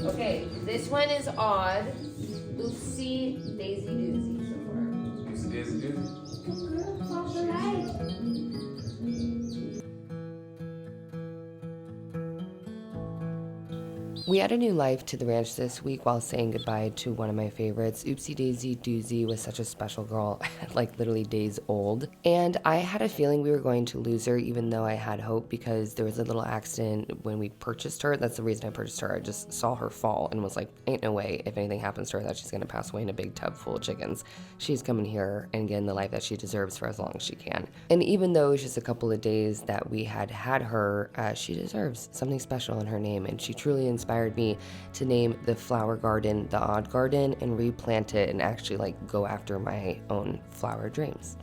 Okay, this one is odd. Oopsie daisy doozy so far. Oopsie daisy doozy. Follow the light. We added new life to the ranch this week while saying goodbye to one of my favorites. Oopsie Daisy Doozy was such a special girl, like literally days old. And I had a feeling we were going to lose her, even though I had hope, because there was a little accident when we purchased her. That's the reason I purchased her. I just saw her fall and was like, ain't no way if anything happens to her that she's gonna pass away in a big tub full of chickens. She's coming here and getting the life that she deserves for as long as she can. And even though it's just a couple of days that we had her, she deserves something special in her name, and she truly inspired me to name the flower garden the Odd Garden and replant it and actually like go after my own flower dreams.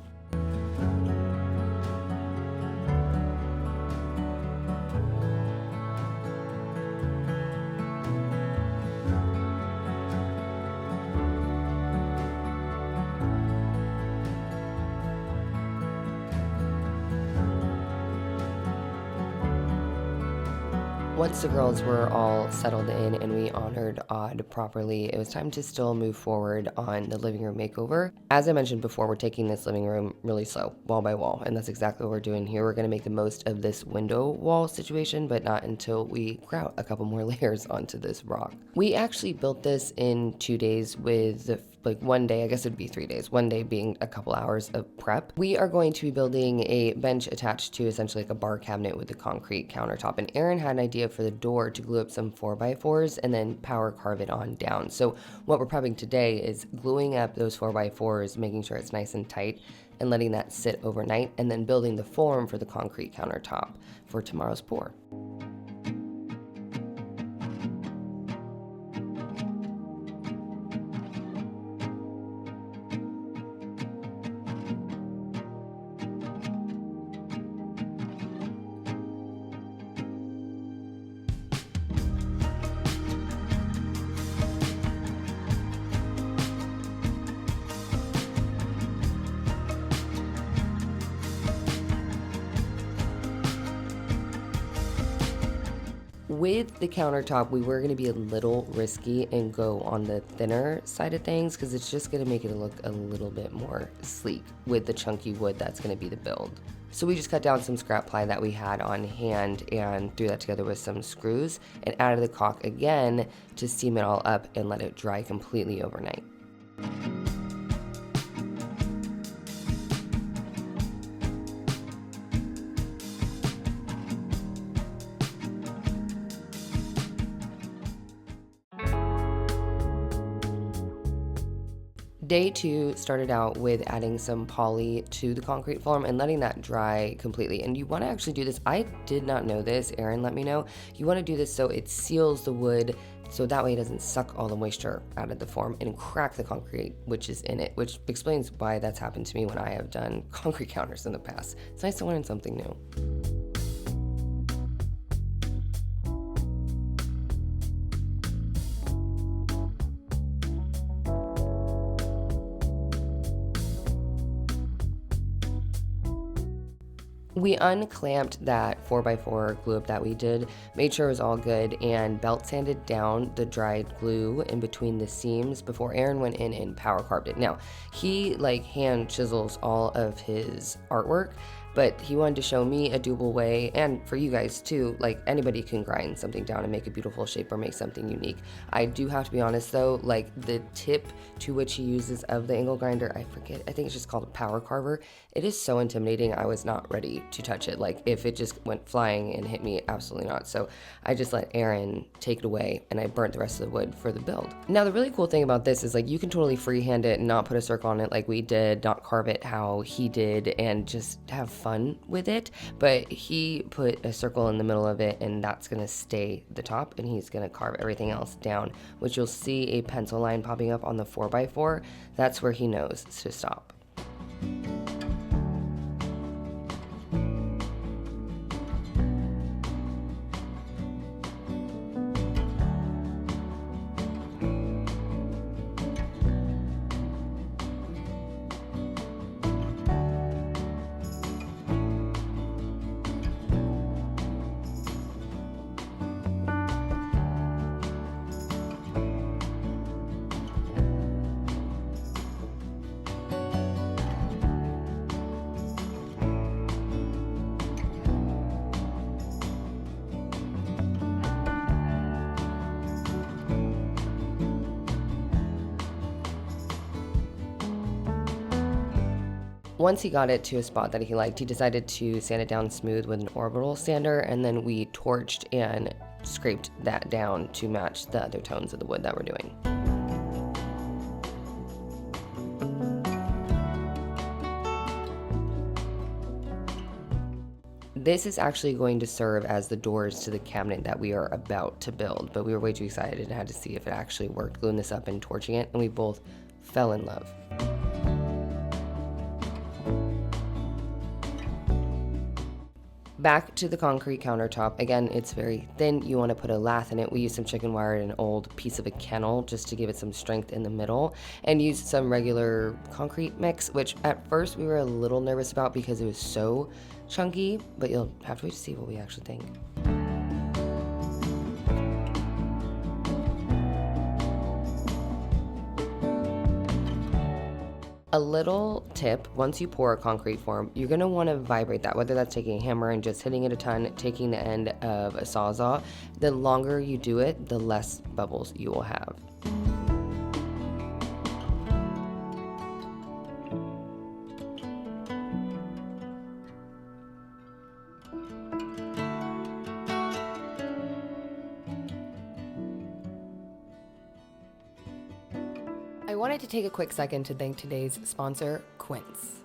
Once the girls were all settled in and we honored Odd properly, it was time to still move forward on the living room makeover. As I mentioned before, we're taking this living room really slow, wall by wall, and that's exactly what we're doing here. We're going to make the most of this window wall situation, but not until we grout a couple more layers onto this rock. We actually built this in 2 days with like 1 day, I guess it'd be 3 days, 1 day being a couple hours of prep. We are going to be building a bench attached to essentially like a bar cabinet with a concrete countertop. And Aaron had an idea for the door to glue up some 4x4s and then power carve it on down. So what we're prepping today is gluing up those 4x4s, making sure it's nice and tight, and letting that sit overnight, and then building the form for the concrete countertop for tomorrow's pour. With the countertop, we were going to be a little risky and go on the thinner side of things because it's just going to make it look a little bit more sleek with the chunky wood that's going to be the build. So we just cut down some scrap ply that we had on hand and threw that together with some screws and added the caulk again to seam it all up and let it dry completely overnight. Day 2 started out with adding some poly to the concrete form and letting that dry completely. And you want to actually do this. I did not know this. Aaron let me know. You want to do this so it seals the wood, so that way it doesn't suck all the moisture out of the form and crack the concrete which is in it, which explains why that's happened to me when I have done concrete counters in the past. It's nice to learn something new. We unclamped that 4x4 glue up that we did, made sure it was all good, and belt sanded down the dried glue in between the seams before Aaron went in and power carved it. Now, he like hand chisels all of his artwork, but he wanted to show me a doable way, and for you guys too, like anybody can grind something down and make a beautiful shape or make something unique. I do have to be honest though, like the tip to which he uses of the angle grinder, I forget, I think it's just called a power carver. It is so intimidating, I was not ready to touch it. Like if it just went flying and hit me, absolutely not. So I just let Aaron take it away and I burnt the rest of the wood for the build. Now the really cool thing about this is like you can totally freehand it and not put a circle on it like we did, not carve it how he did, and just have fun with it. But he put a circle in the middle of it and that's gonna stay the top, and he's gonna carve everything else down, which you'll see a pencil line popping up on the 4x4. That's where he knows to stop. Once he got it to a spot that he liked, he decided to sand it down smooth with an orbital sander, and then we torched and scraped that down to match the other tones of the wood that we're doing. This is actually going to serve as the doors to the cabinet that we are about to build, but we were way too excited and had to see if it actually worked, gluing this up and torching it, and we both fell in love. Back to the concrete countertop. Again, it's very thin. You want to put a lath in it. We used some chicken wire and an old piece of a kennel just to give it some strength in the middle, and used some regular concrete mix, which at first we were a little nervous about because it was so chunky, but you'll have to wait to see what we actually think. A little tip, once you pour a concrete form, you're gonna wanna vibrate that, whether that's taking a hammer and just hitting it a ton, taking the end of a Sawzall. The longer you do it, the less bubbles you will have. I wanted to take a quick second to thank today's sponsor, Quince.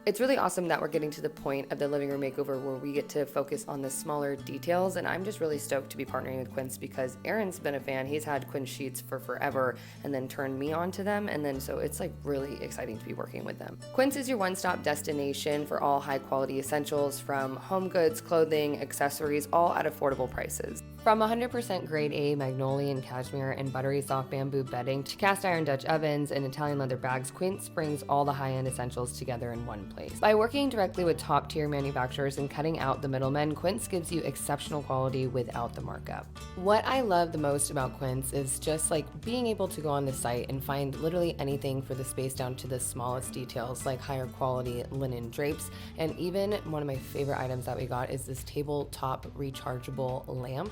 It's really awesome that we're getting to the point of the living room makeover where we get to focus on the smaller details, and I'm just really stoked to be partnering with Quince because Aaron's been a fan. He's had Quince sheets for forever and then turned me on to them, and then so it's like really exciting to be working with them. Quince is your one-stop destination for all high-quality essentials from home goods, clothing, accessories, all at affordable prices. From 100% grade A Magnolian cashmere and buttery soft bamboo bedding to cast iron Dutch ovens and Italian leather bags, Quince brings all the high-end essentials together in one place. By working directly with top-tier manufacturers and cutting out the middlemen, Quince gives you exceptional quality without the markup. What I love the most about Quince is just like being able to go on the site and find literally anything for the space down to the smallest details, like higher quality linen drapes, and even one of my favorite items that we got is this tabletop rechargeable lamp.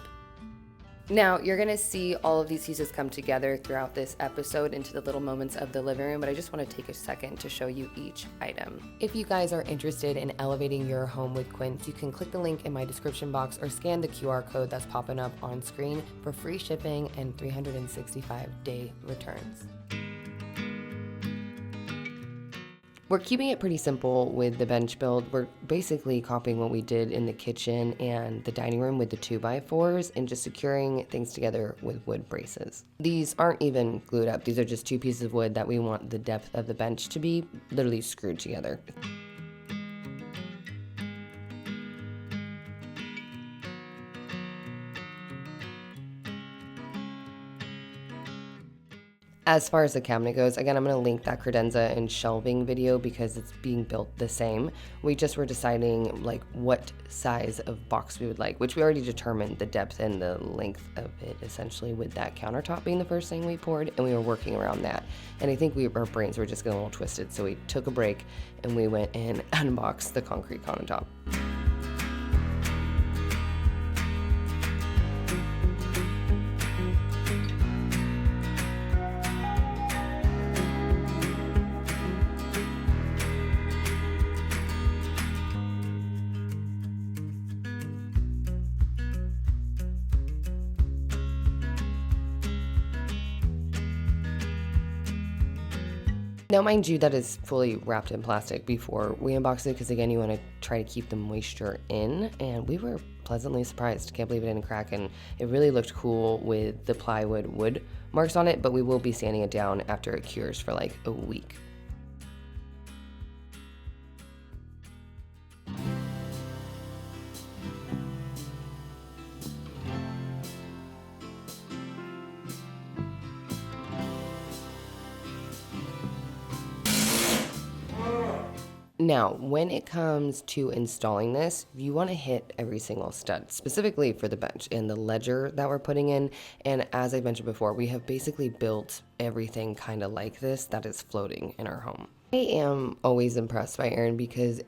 Now, you're gonna see all of these pieces come together throughout this episode into the little moments of the living room, but I just wanna take a second to show you each item. If you guys are interested in elevating your home with Quince, you can click the link in my description box or scan the QR code that's popping up on screen for free shipping and 365-day returns. We're keeping it pretty simple with the bench build. We're basically copying what we did in the kitchen and the dining room with the 2x4s and just securing things together with wood braces. These aren't even glued up. These are just two pieces of wood that we want the depth of the bench to be literally screwed together. As far as the cabinet goes, again, I'm going to link that credenza and shelving video because it's being built the same. We just were deciding like what size of box we would like, which we already determined the depth and the length of it essentially with that countertop being the first thing we poured, and we were working around that. And I think our brains were just getting a little twisted, so we took a break and we went and unboxed the concrete countertop. Now, mind you, that is fully wrapped in plastic before we unbox it because, again, you want to try to keep the moisture in, and we were pleasantly surprised. Can't believe it didn't crack, and it really looked cool with the plywood wood marks on it, but we will be sanding it down after it cures for like a week. Now, when it comes to installing this, you want to hit every single stud, specifically for the bench and the ledger that we're putting in. And as I mentioned before, we have basically built everything kind of like this that is floating in our home. I am always impressed by Aaron because,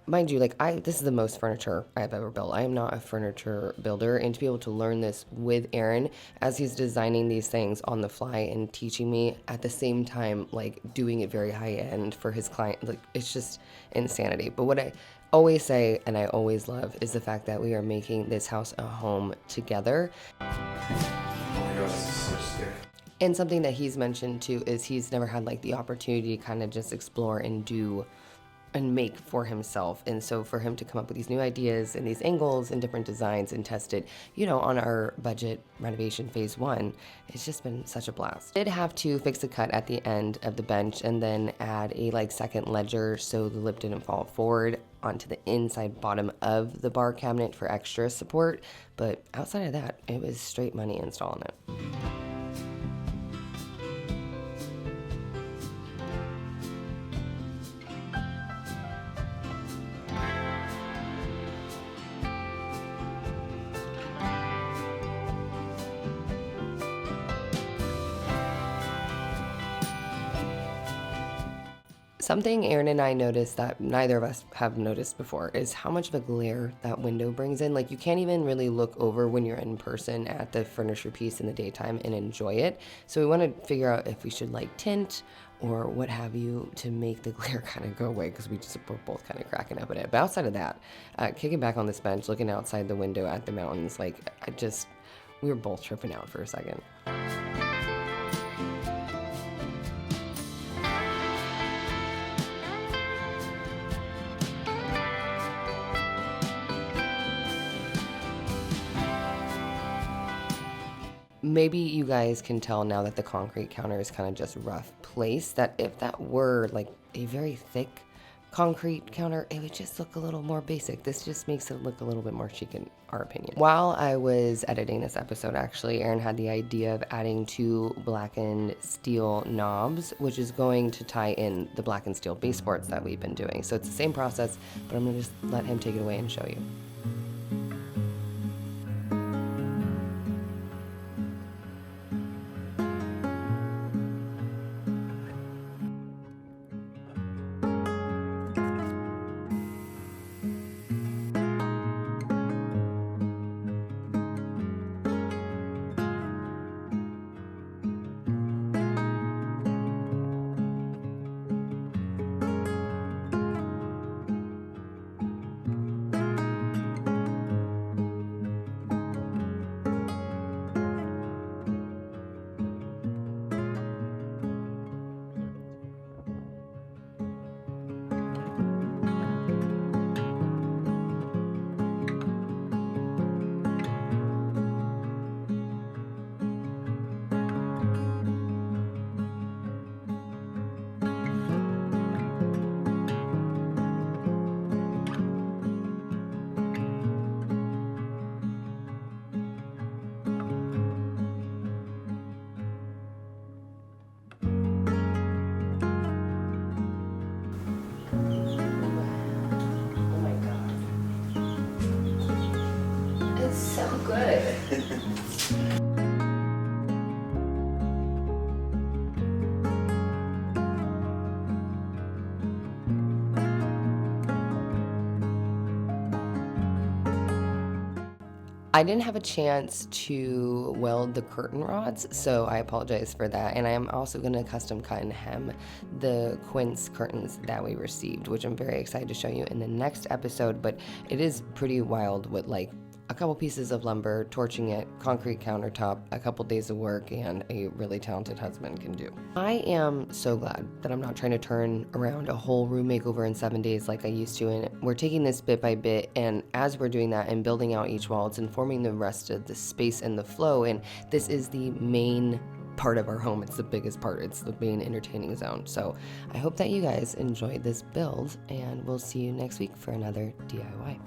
mind you, this is the most furniture I've ever built. I am not a furniture builder, and to be able to learn this with Aaron as he's designing these things on the fly and teaching me at the same time, like doing it very high end for his client, like it's just insanity. But what I always say and I always love is the fact that we are making this house a home together. Oh my gosh, this is so scary. And something that he's mentioned too is he's never had like the opportunity to kind of just explore and do and make for himself. And so for him to come up with these new ideas and these angles and different designs and test it, on our budget renovation phase 1, it's just been such a blast. Did have to fix the cut at the end of the bench and then add a second ledger so the lip didn't fall forward onto the inside bottom of the bar cabinet for extra support. But outside of that, it was straight money installing it. Something Aaron and I noticed that neither of us have noticed before is how much of a glare that window brings in. Like, you can't even really look over when you're in person at the furniture piece in the daytime and enjoy it. So we want to figure out if we should tint or what have you to make the glare kind of go away, because we're both kind of cracking up at it. But outside of that, kicking back on this bench, looking outside the window at the mountains, we were both tripping out for a second. Maybe you guys can tell now that the concrete counter is kind of just rough place, that if that were a very thick concrete counter, it would just look a little more basic. This just makes it look a little bit more chic in our opinion. While I was editing this episode, actually, Aaron had the idea of adding 2 blackened steel knobs, which is going to tie in the blackened steel baseboards that we've been doing. So it's the same process, but I'm gonna just let him take it away and show you. So good. I didn't have a chance to weld the curtain rods, so I apologize for that. And I am also going to custom cut and hem the quince curtains that we received, which I'm very excited to show you in the next episode. But it is pretty wild what a couple pieces of lumber, torching it, concrete countertop, a couple days of work, and a really talented husband can do. I am so glad that I'm not trying to turn around a whole room makeover in 7 days like I used to, and we're taking this bit by bit, and as we're doing that and building out each wall, it's informing the rest of the space and the flow, and this is the main part of our home. It's the biggest part. It's the main entertaining zone. So I hope that you guys enjoyed this build, and we'll see you next week for another DIY.